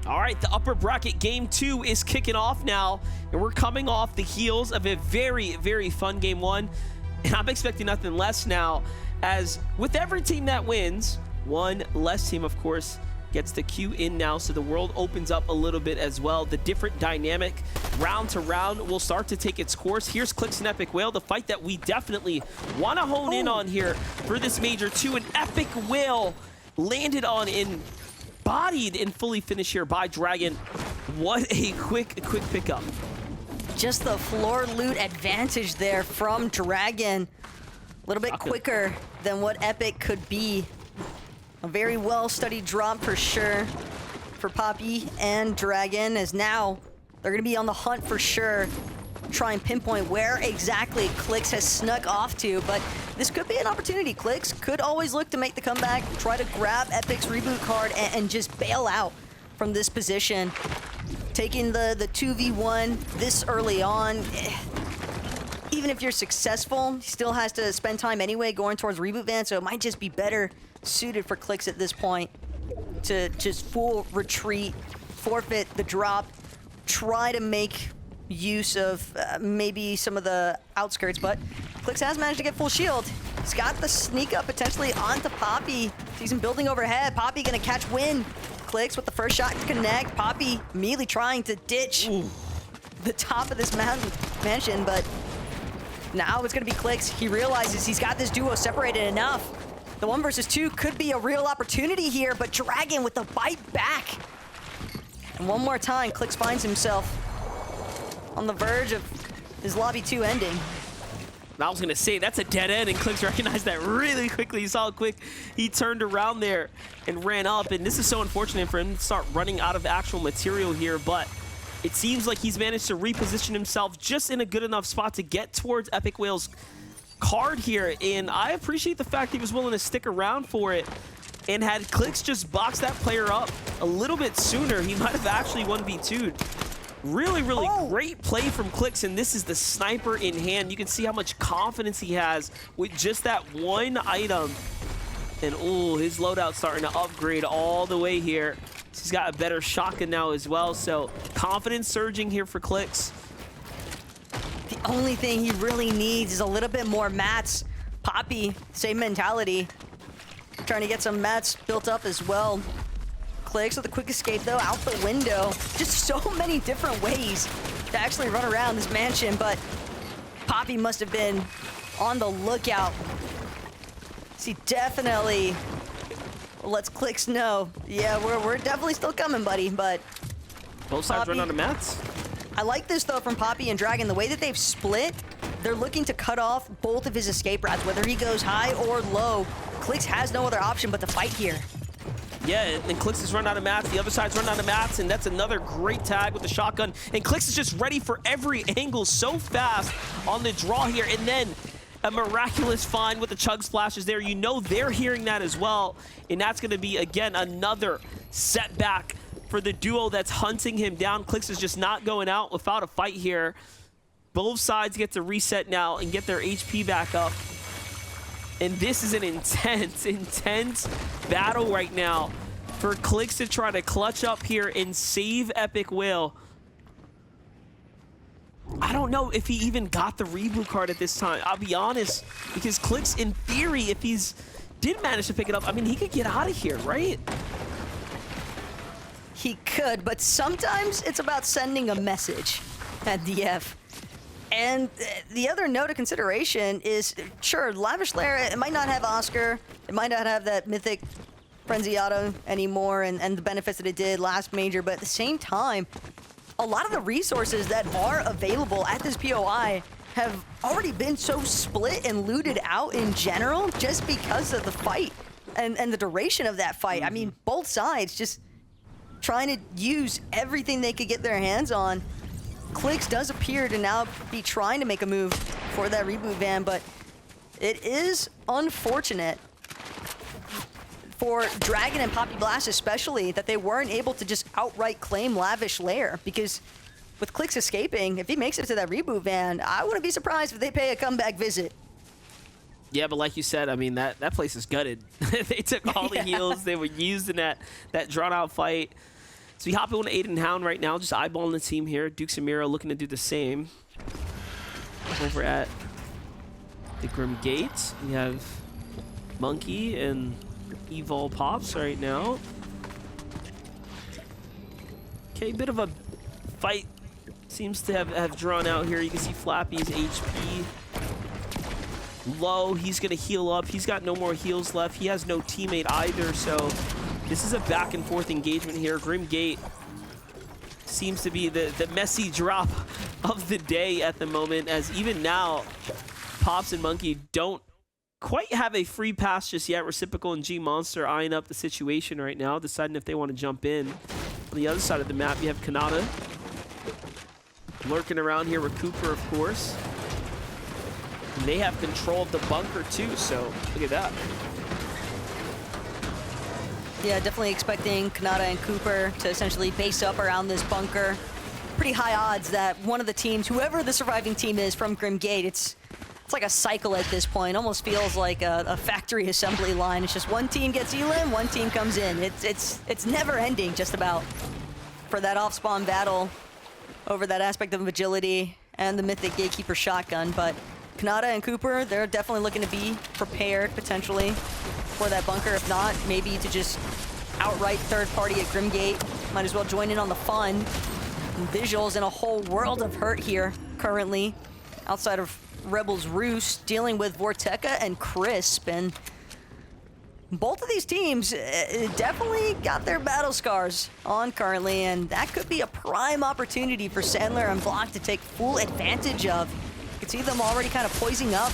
All right, the upper bracket game 2 is kicking off now, and we're coming off the heels of a very, very fun game 1, and I'm expecting nothing less now, as with every team that wins, one less team, of course, gets the queue in now, so the world opens up a little bit as well. The different dynamic round to round will start to take its course. Here's Clix and Epic Whale, the fight that we definitely want to hone in on here for this Major 2, and Epic Whale landed on in bodied and fully finished here by Dragon. What a quick pickup. Just the floor loot advantage there from Dragon. A little bit quicker than what Epic could be. A very well-studied drop for sure for Poppy and Dragon, as now they're going to be on the hunt for sure. Try and pinpoint where exactly Clix has snuck off to, but this could be an opportunity. Clix could always look to make the comeback, try to grab Epic's reboot card and just bail out from this position. Taking the 2v1 this early on, even if you're successful, he still has to spend time anyway going towards reboot van, so it might just be better suited for Clix at this point to just full retreat, forfeit the drop, try to make use of maybe some of the outskirts, but Clix has managed to get full shield. He's got the sneak up potentially onto Poppy. Sees him building overhead. Poppy gonna catch wind. Clix with the first shot to connect. Poppy immediately trying to ditch the top of this mansion, but now it's gonna be Clix. He realizes he's got this duo separated enough. The 1 versus 2 could be a real opportunity here, but Dragon with the bite back. And one more time, Clix finds himself on the verge of his Lobby 2 ending. I was going to say, that's a dead end, and Clix recognized that really quickly. You saw how quick he turned around there and ran up, and this is so unfortunate for him to start running out of actual material here, but it seems like he's managed to reposition himself just in a good enough spot to get towards Epic Whale's card here, and I appreciate the fact he was willing to stick around for it. And had Clix just boxed that player up a little bit sooner, he might have actually 1v2'd. Really great play from Clix, and this is the sniper in hand. You can see how much confidence he has with just that one item. And his loadout's starting to upgrade all the way here. He's got a better shotgun now as well, so confidence surging here for Clix. The only thing he really needs is a little bit more mats. Poppy, same mentality. Trying to get some mats built up as well. Clix with a quick escape though, out the window. Just so many different ways to actually run around this mansion, but Poppy must have been on the lookout. He definitely lets Clix know, yeah, we're definitely still coming, buddy, but both sides run out of mats. I like this though from Poppy and Dragon, the way that they've split. They're looking to cut off both of his escape routes, whether he goes high or low. Clix has no other option but to fight here. Yeah, and Clix has run out of mats, the other side's run out of mats, and that's another great tag with the shotgun. And Clix is just ready for every angle so fast on the draw here, and then a miraculous find with the chug splashes there. You know they're hearing that as well, and that's gonna be, again, another setback for the duo that's hunting him down. Clix is just not going out without a fight here. Both sides get to reset now and get their HP back up. And this is an intense battle right now for Clix to try to clutch up here and save Epic Whale. I don't know if he even got the reboot card at this time, I'll be honest, because Clix, in theory, if he's did manage to pick it up, I mean, he could get out of here, right? He could, but sometimes it's about sending a message at DF. And the other note of consideration is, sure, Lavish Lair, it might not have Oscar, it might not have that mythic Frenzy Auto anymore and the benefits that it did last Major, but at the same time, a lot of the resources that are available at this POI have already been so split and looted out in general just because of the fight and the duration of that fight. I mean, both sides just trying to use everything they could get their hands on. Clix does appear to now be trying to make a move for that reboot van, but it is unfortunate for Dragon and Poppy Blast especially that they weren't able to just outright claim Lavish Lair, because with Clix escaping, if he makes it to that reboot van, I wouldn't be surprised if they pay a comeback visit. Yeah, but like you said, I mean, that place is gutted. They took all the heals they were used in that drawn-out fight. So we hop on Aiden Hound right now, just eyeballing the team here. Dukes and Miro looking to do the same. Over at the Grim Gate, we have Monkey and Evil Pops right now. Okay, bit of a fight seems to have drawn out here. You can see Flappy's HP low. He's gonna heal up. He's got no more heals left. He has no teammate either, so this is a back and forth engagement here. Grim Gate seems to be the messy drop of the day at the moment, as even now, Pops and Monkey don't quite have a free pass just yet. Reciprocal and G Monster eyeing up the situation right now, deciding if they want to jump in. On the other side of the map, you have Kanata lurking around here with Cooper, of course. And they have control of the bunker too, so look at that. Yeah, definitely expecting Kanata and Cooper to essentially base up around this bunker. Pretty high odds that one of the teams, whoever the surviving team is from Grim Gate, it's like a cycle at this point. Almost feels like a factory assembly line. It's just one team gets elim, one team comes in. It's never ending, just about, for that off-spawn battle over that aspect of agility and the Mythic Gatekeeper shotgun. But Kanata and Cooper, they're definitely looking to be prepared potentially for that bunker. If not, maybe to just outright third party at Grim Gate. Might as well join in on the fun. Visuals in a whole world of hurt here currently outside of Rebel's Roost, dealing with Vorteca and Crisp, and both of these teams definitely got their battle scars on currently, and that could be a prime opportunity for Sandler and Block to take full advantage of. You can see them already kind of poising up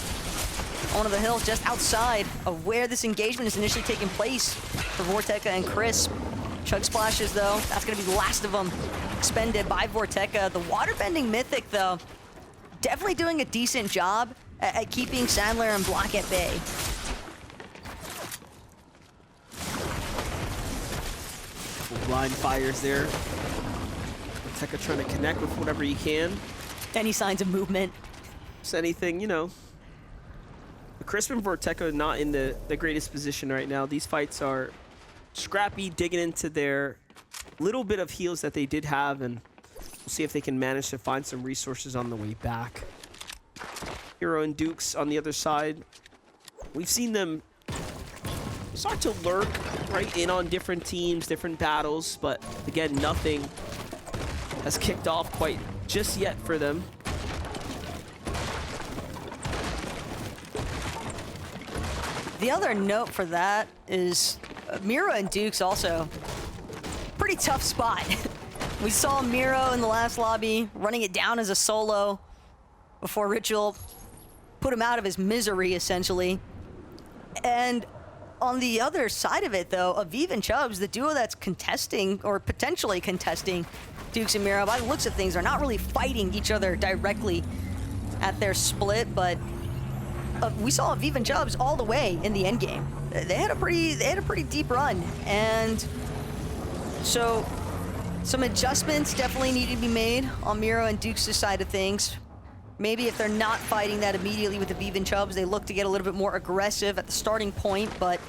on one of the hills just outside of where this engagement is initially taking place for Vorteca and Crisp. Chug Splashes, though, that's going to be the last of them expended by Vorteca. The waterbending Mythic, though, definitely doing a decent job at keeping Sandler and Block at bay. Couple blind fires there. Vorteca trying to connect with whatever he can. Any signs of movement? Just anything, you know. Crisp and Vorteca are not in the greatest position right now. These fights are scrappy, digging into their little bit of heals that they did have, and we'll see if they can manage to find some resources on the way back. Hero and Dukes on the other side. We've seen them start to lurk right in on different teams, different battles, but again, nothing has kicked off quite just yet for them. The other note for that is Miro and Dukes also pretty tough spot. We saw Miro in the last lobby running it down as a solo before Ritual put him out of his misery, essentially. And on the other side of it, though, Aviv and Chubbs, the duo that's contesting, or potentially contesting, Dukes and Miro, by the looks of things, are not really fighting each other directly at their split, but we saw Aviv and Chubbs all the way in the end game. They had a pretty deep run, and so some adjustments definitely need to be made on Miro and Dukes' side of things. Maybe if they're not fighting that immediately with Aviv and Chubbs, they look to get a little bit more aggressive at the starting point, but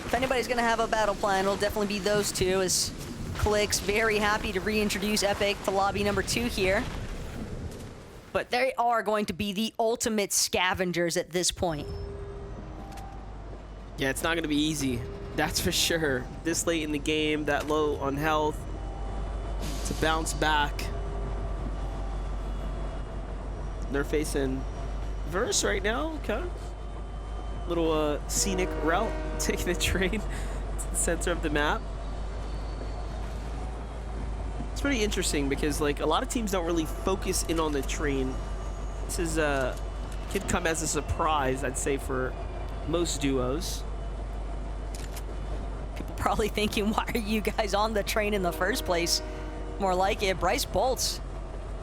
if anybody's gonna have a battle plan, it'll definitely be those two, as Click's very happy to reintroduce Epic to lobby number 2 here. But they are going to be the ultimate scavengers at this point. Yeah, it's not going to be easy. That's for sure. This late in the game, that low on health, to bounce back. They're facing Verse right now. Okay. Little scenic route, taking the train to the center of the map. It's pretty interesting because, like, a lot of teams don't really focus in on the train. This is could come as a surprise, I'd say, for most duos. People probably thinking, why are you guys on the train in the first place? More like it, Bryce Bolts.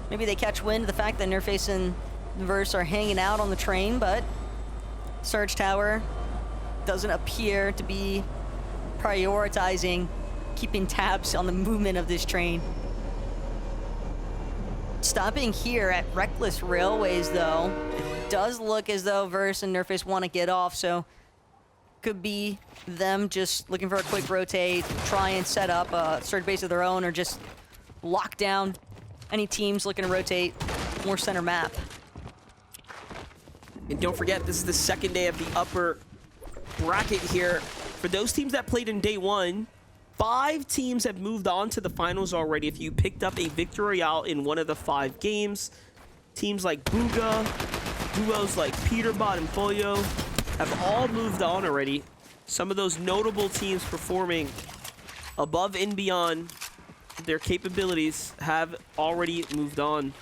Maybe they catch wind of the fact that Nerface and Verse are hanging out on the train, but Surge Tower doesn't appear to be prioritizing keeping tabs on the movement of this train. Stopping here at Reckless Railways, though, it does look as though Verse and Nerface want to get off, so could be them just looking for a quick rotate, try and set up a surge base of their own, or just lock down any teams looking to rotate more center map. And don't forget, this is the second day of the upper bracket here. For those teams that played in day one, 5 teams have moved on to the finals already. If you picked up a victory royale in one of the 5 games, teams like Booga, duos like Peterbot and Pollo have all moved on already. Some of those notable teams performing above and beyond their capabilities have already moved on.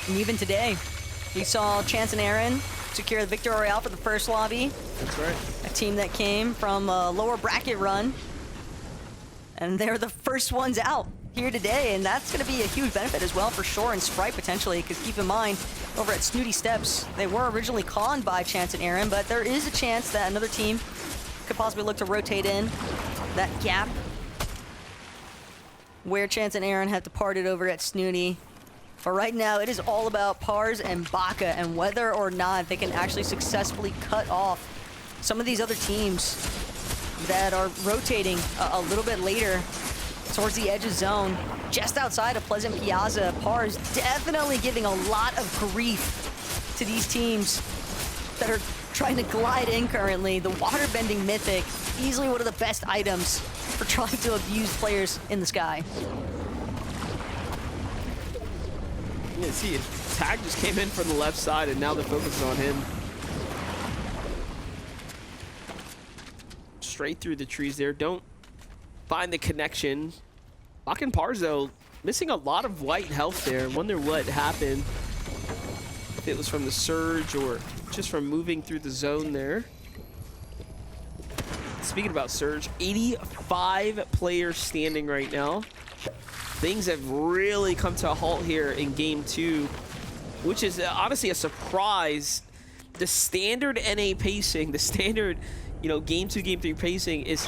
And even today, we saw Chance and Aaron secure the Victory Royale for the first lobby. That's right. A team that came from a lower bracket run. And they're the first ones out here today, and that's going to be a huge benefit as well for Shore and Sprite potentially, because keep in mind, over at Snooty Steps, they were originally conned by Chance and Aaron, but there is a chance that another team could possibly look to rotate in that gap where Chance and Aaron have departed over at Snooty. But right now, it is all about Pars and Baka and whether or not they can actually successfully cut off some of these other teams that are rotating a little bit later towards the edge of zone. Just outside of Pleasant Piazza, Pars definitely giving a lot of grief to these teams that are trying to glide in currently. The water-bending Mythic, easily one of the best items for trying to abuse players in the sky. Yeah, see, Tag just came in from the left side, and now the focus is on him. Straight through the trees there. Don't find the connection. Bak and Pars, though, missing a lot of white health there. Wonder what happened. If it was from the surge or just from moving through the zone there. Speaking about surge, 85 players standing right now. Things have really come to a halt here in game 2, which is honestly a surprise. The standard NA pacing, the standard, you know, game 2, game 3 pacing is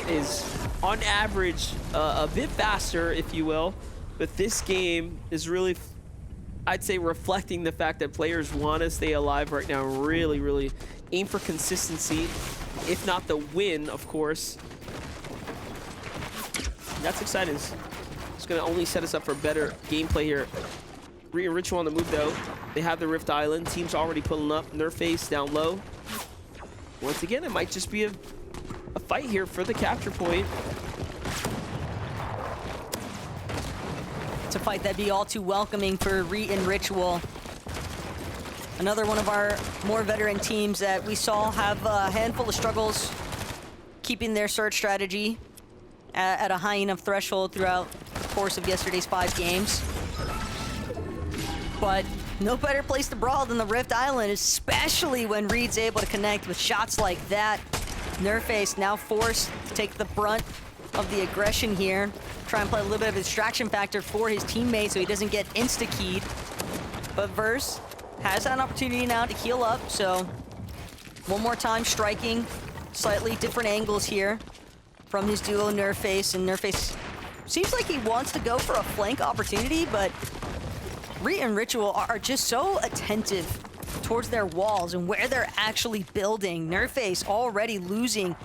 on average a bit faster, if you will. But this game is really, I'd say, reflecting the fact that players want to stay alive right now. Really, really aim for consistency, if not the win, of course. That's exciting. It's going to only set us up for better gameplay here. Ritual on the move, though. They have the Rift Island. Team's already pulling up. Nerface down low. Once again, it might just be a fight here for the capture point. It's a fight that'd be all too welcoming for Reet and Ritual. Another one of our more veteran teams that we saw have a handful of struggles keeping their search strategy at a high enough threshold throughout the course of yesterday's 5 games. But no better place to brawl than the Rift Island, especially when Reed's able to connect with shots like that. Nerface now forced to take the brunt of the aggression here. Try and play a little bit of a distraction factor for his teammate so he doesn't get insta-keyed. But Verse has an opportunity now to heal up, so one more time striking slightly different angles here from his duo Nerface, and Nerface seems like he wants to go for a flank opportunity, but Reet and Ritual are just so attentive towards their walls and where they're actually building. Nerface already losing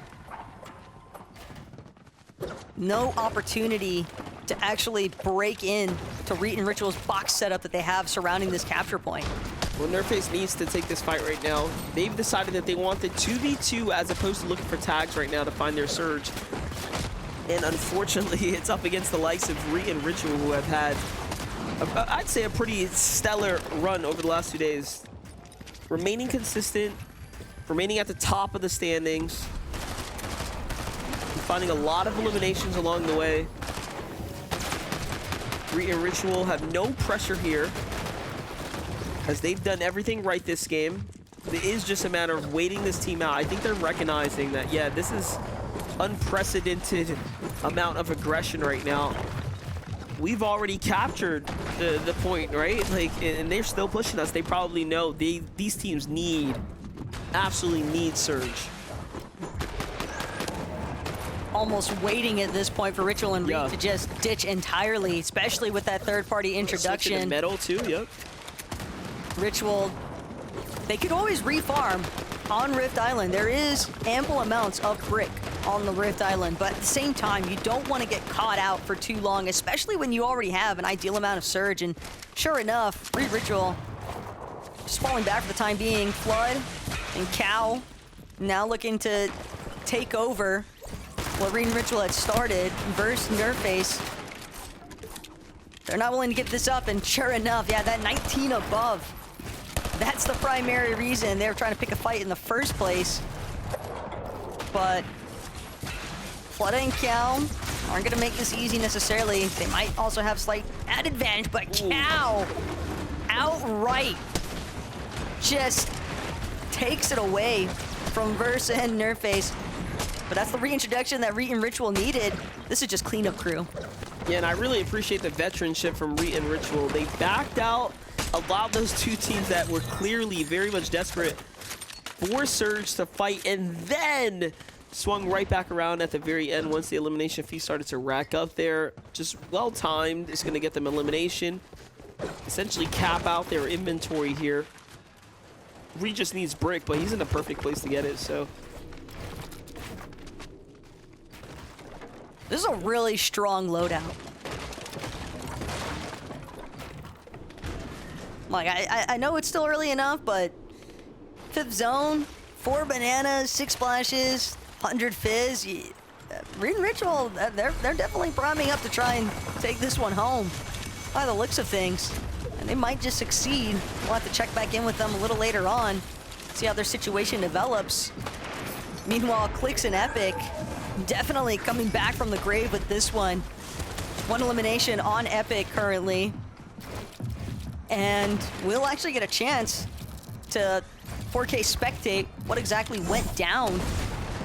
no opportunity to actually break in to Reet and Ritual's box setup that they have surrounding this capture point. Well, Nerface needs to take this fight right now. They've decided that they want the 2v2 as opposed to looking for tags right now to find their surge. And unfortunately, it's up against the likes of Reet and Ritual, who have had, I'd say, a pretty stellar run over the last 2 days. Remaining consistent, remaining at the top of the standings, and finding a lot of eliminations along the way. Reet and Ritual have no pressure here, as they've done everything right this game. It is just a matter of waiting this team out. I think they're recognizing that, yeah, this is unprecedented amount of aggression right now. We've already captured the point, right? Like, and they're still pushing us. They probably know these teams absolutely need surge. Almost waiting at this point for Ritual and Reet to just ditch entirely, especially with that third-party introduction. Metal too, yep. Ritual they could always refarm on Rift Island. There is ample amounts of brick on the Rift Island, but at the same time, you don't want to get caught out for too long, especially when you already have an ideal amount of surge. And sure enough, Reed Ritual just falling back for the time being. Flood and Cow now looking to take over what Reed Ritual had started. Versus Nerface. They're not willing to give this up, and sure enough, yeah, that 19 above. That's the primary reason they were trying to pick a fight in the first place. But Flood and Cow aren't gonna make this easy necessarily. They might also have slight added advantage, but Cow outright just takes it away from Verse and Nerface. But that's the reintroduction that Reet and Ritual needed. This is just cleanup crew. Yeah, and I really appreciate the veteranship from Reet and Ritual. They backed out, allowed those two teams that were clearly very much desperate for Surge to fight, and then swung right back around at the very end once the elimination fee started to rack up there. Just well-timed. It's going to get them elimination. Essentially cap out their inventory here. Reet just needs brick, but he's in the perfect place to get it, so. This is a really strong loadout. Like, I know it's still early enough, but 5th zone, 4 bananas, 6 splashes, 100 fizz. Reed and Ritual, they're definitely priming up to try and take this one home by the looks of things. And they might just succeed. We'll have to check back in with them a little later on, see how their situation develops. Meanwhile, Clicks and Epic definitely coming back from the grave with this one. One elimination on Epic currently. And we'll actually get a chance to 4K spectate what exactly went down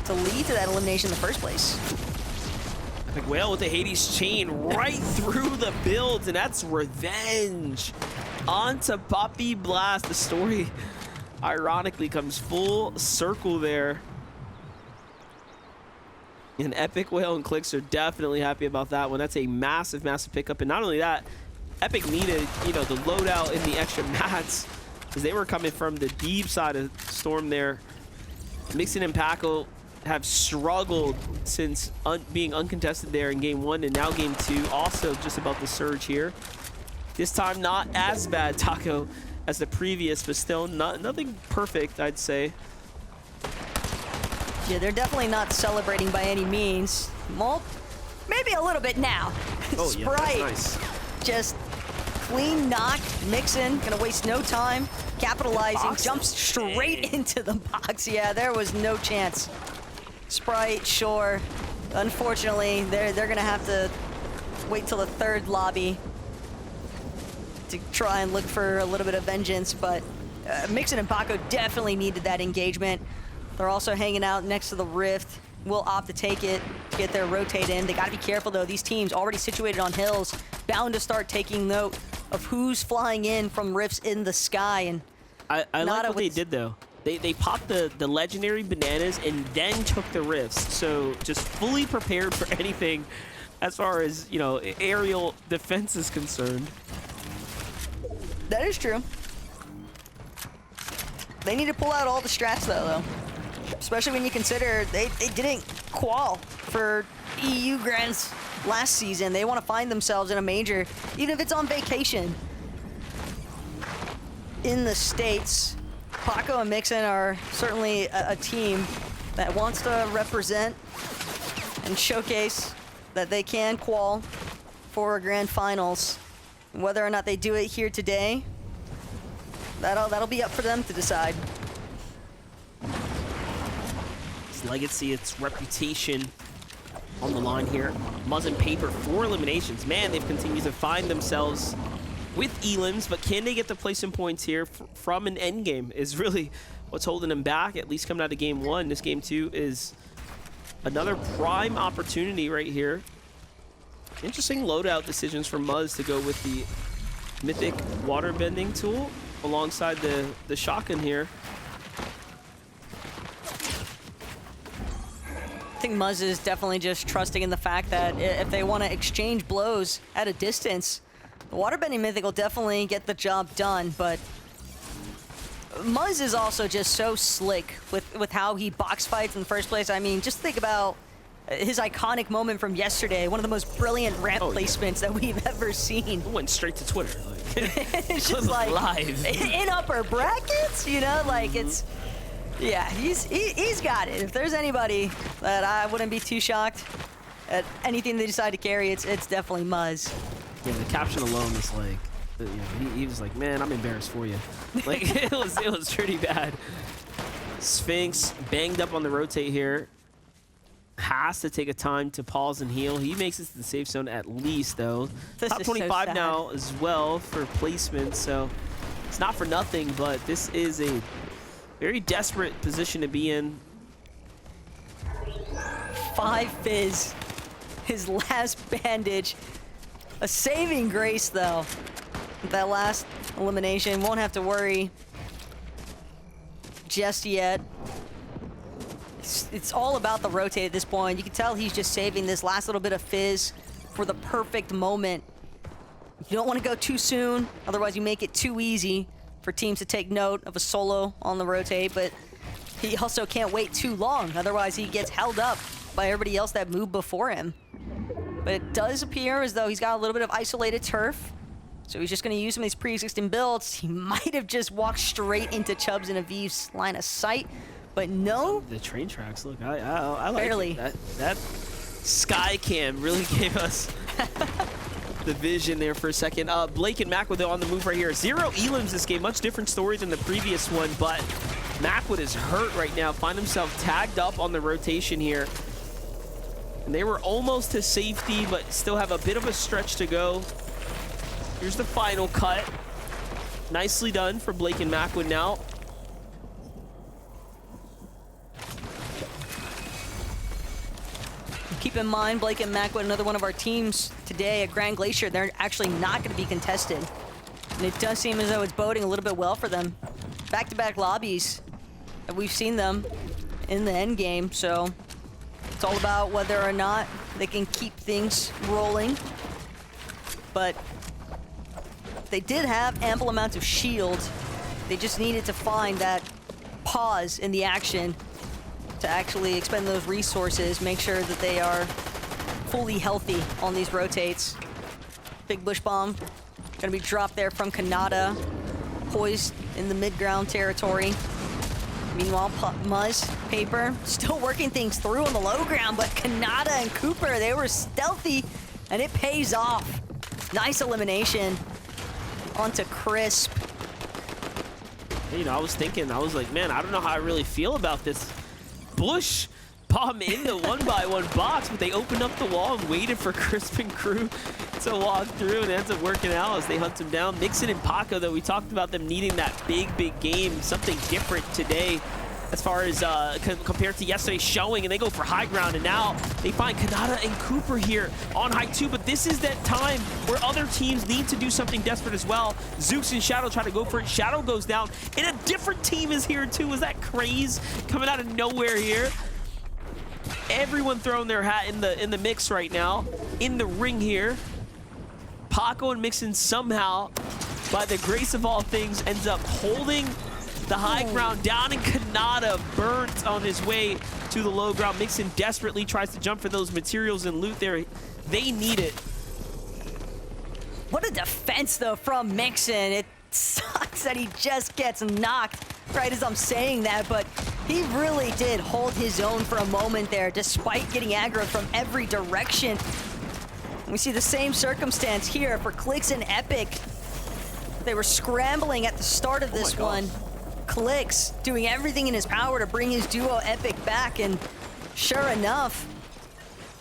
to lead to that elimination in the first place. Epic Whale with the Hades chain right through the builds, and that's revenge. On to Puppy Blast. The story, ironically, comes full circle there. And Epic Whale and Clicks are definitely happy about that one. That's a massive, massive pickup. And not only that, Epic needed, you know, the loadout and the extra mats because they were coming from the deep side of Storm there. Mixon and Paco have struggled since being uncontested there in game 1 and now game 2. Also just about the surge here. This time not as bad, Taco, as the previous, but still nothing perfect, I'd say. Yeah, they're definitely not celebrating by any means. Well, maybe a little bit now. Oh, Sprite, yeah, that's nice. Just clean knock. Mixin, gonna waste no time. Capitalizing, jumps straight into the box. Yeah, there was no chance. Sprite, sure. Unfortunately, they're gonna have to wait till the 3rd lobby to try and look for a little bit of vengeance, but Mixin and Paco definitely needed that engagement. They're also hanging out next to the Rift. Will opt to take it, get their rotate in. They gotta be careful though. These teams already situated on hills, bound to start taking note of who's flying in from rifts in the sky. And I like what they did though. They popped the legendary bananas and then took the rifts. So just fully prepared for anything as far as, you know, aerial defense is concerned. That is true. They need to pull out all the strats though. Especially when you consider they didn't qual for EU Grands last season. They want to find themselves in a major, even if it's on vacation. In the States, Paco and Mixin are certainly a team that wants to represent and showcase that they can qual for grand finals. And whether or not they do it here today, that'll be up for them to decide. Its legacy, its reputation on the line here. Muzz and Paper, 4 eliminations. Man, they've continued to find themselves with elims, but can they get the placement points here from an end game is really what's holding them back, at least coming out of game 1. This game 2 is another prime opportunity right here. Interesting loadout decisions from Muzz to go with the Mythic water bending tool alongside the shotgun here. I think Muzz is definitely just trusting in the fact that if they want to exchange blows at a distance, the waterbending Mythic will definitely get the job done, but Muzz is also just so slick with how he box fights in the first place. I mean, just think about his iconic moment from yesterday, one of the most brilliant ramp placements that we've ever seen. It went straight to Twitter. It's just like live. In upper brackets, you know, like it's, yeah, he's got it. If there's anybody that I wouldn't be too shocked at anything they decide to carry, it's definitely Muzz. Yeah, the caption alone was like, you know, he was like, man, I'm embarrassed for you. Like, it was pretty bad. Sphinx banged up on the rotate here. Has to take a time to pause and heal. He makes it to the safe zone at least, though. Top 25 so now as well for placement, so it's not for nothing, but this is a very desperate position to be in. 5 Fizz, his last bandage. A saving grace, though. That last elimination, won't have to worry just yet. It's all about the rotate at this point. You can tell he's just saving this last little bit of Fizz for the perfect moment. You don't want to go too soon, otherwise you make it too easy for teams to take note of a solo on the rotate, but he also can't wait too long, otherwise he gets held up by everybody else that moved before him. But it does appear as though he's got a little bit of isolated turf, so he's just going to use some of these pre-existing builds. He might have just walked straight into Chubbs and Aviv's line of sight, but no. The train tracks, look, I like barely. It. That sky cam really gave us the vision there for a second. Blake and Macwood on the move right here. 0 elims this game, much different story than the previous one, but Macwood is hurt right now, find himself tagged up on the rotation here. And they were almost to safety, but still have a bit of a stretch to go. Here's the final cut. Nicely done for Blake and Macwood now. Keep in mind, Blake and Macwood, another one of our teams today at Grand Glacier, they're actually not going to be contested. And it does seem as though it's boding a little bit well for them. Back-to-back lobbies, and we've seen them in the end game, so it's all about whether or not they can keep things rolling. But they did have ample amounts of shield. They just needed to find that pause in the action to actually expend those resources, make sure that they are fully healthy on these rotates. Big bush bomb gonna be dropped there from Kanata, poised in the mid-ground territory. Meanwhile, Muzz, Paper, still working things through on the low ground, but Kanata and Cooper, they were stealthy, and it pays off. Nice elimination onto Crisp. You know, I was like, man, I don't know how I really feel about this bush bomb in the 1x1 box, but they opened up the wall and waited for Crisp and crew to walk through, and it ends up working out as they hunt him down. Mixon and Paco, though, we talked about them needing that big game, something different today as far as compared to yesterday's showing, and they go for high ground, and now they find Kanata and Cooper here on high 2, but this is that time where other teams need to do something desperate as well. Zeus and Shadow try to go for it. Shadow goes down, and a different team is here too. Is that Craze coming out of nowhere here? Everyone throwing their hat in the mix right now, in the ring here. Paco and Mixon somehow, by the grace of all things, ends up holding the high ground down, and Kanata burnt on his way to the low ground. Mixon desperately tries to jump for those materials and loot there. They need it. What a defense, though, from Mixon. It sucks that he just gets knocked right as I'm saying that, but he really did hold his own for a moment there, despite getting aggro from every direction. We see the same circumstance here for Clix and Epic. They were scrambling at the start of this one. Clix doing everything in his power to bring his duo Epic back, and sure enough,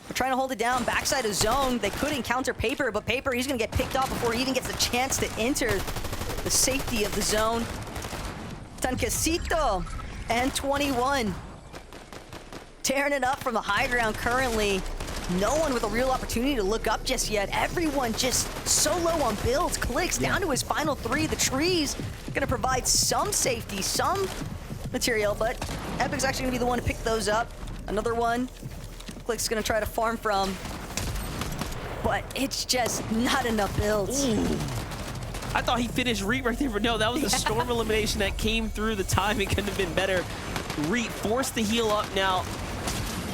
we're trying to hold it down backside of zone. They could encounter Paper, but Paper, he's gonna get picked off before he even gets a chance to enter the safety of the zone. T4nquesito and 21 tearing it up from the high ground currently. No one with a real opportunity to look up just yet. Everyone just so low on builds. Clicks down to his final 3. The trees gonna provide some safety, some material, but Epic's actually gonna be the one to pick those up. Another one Click's gonna try to farm from, but it's just not enough builds. Ooh. I thought he finished Reet right there, but no, that was a Storm elimination that came through. The timing couldn't have been better. Reet forced the heal up now.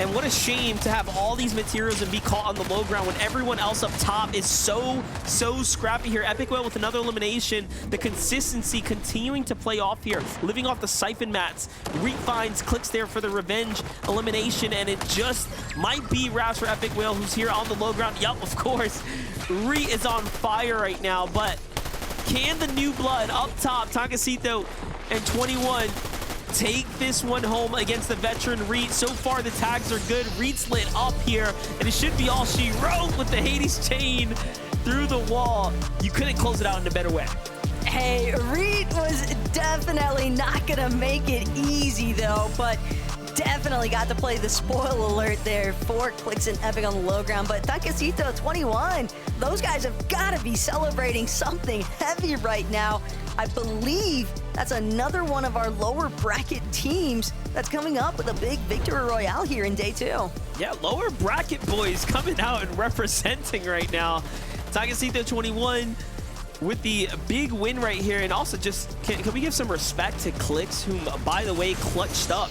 And what a shame to have all these materials and be caught on the low ground when everyone else up top is so scrappy here. Epic Whale with another elimination. The consistency continuing to play off here, living off the siphon mats. Reet finds clicks there for the revenge elimination, and it just might be Raps for Epic Whale, who's here on the low ground. Yup, of course. Reet is on fire right now, but can the new blood up top, T4nquesito and 21, take this one home against the veteran Reet? So far, the tags are good. Reet's lit up here, and it should be all she wrote with the Hades chain through the wall. You couldn't close it out in a better way. Hey, Reet was definitely not gonna make it easy though, but definitely got to play the spoil alert there. 4 clicks and Epic on the low ground, but T4nquesito 21, those guys have got to be celebrating something heavy right now. I believe that's another one of our lower bracket teams that's coming up with a big victory royale here in day 2. Yeah, lower bracket boys coming out and representing right now. T4nquesito 21 with the big win right here, and also just can we give some respect to Clicks, whom by the way clutched up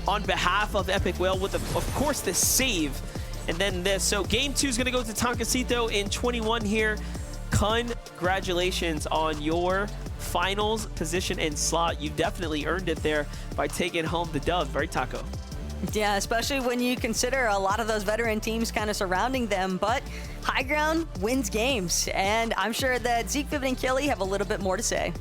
on behalf of Epic Whale with of course the save and then this. So game 2 is going to go to T4nquesito in 21 here. Congratulations on your finals position and slot. You definitely earned it there by taking home the dub, right, Taco? Yeah, especially when you consider a lot of those veteran teams kind of surrounding them, but high ground wins games, and I'm sure that Zeke, Vivid, and Kelly have a little bit more to say.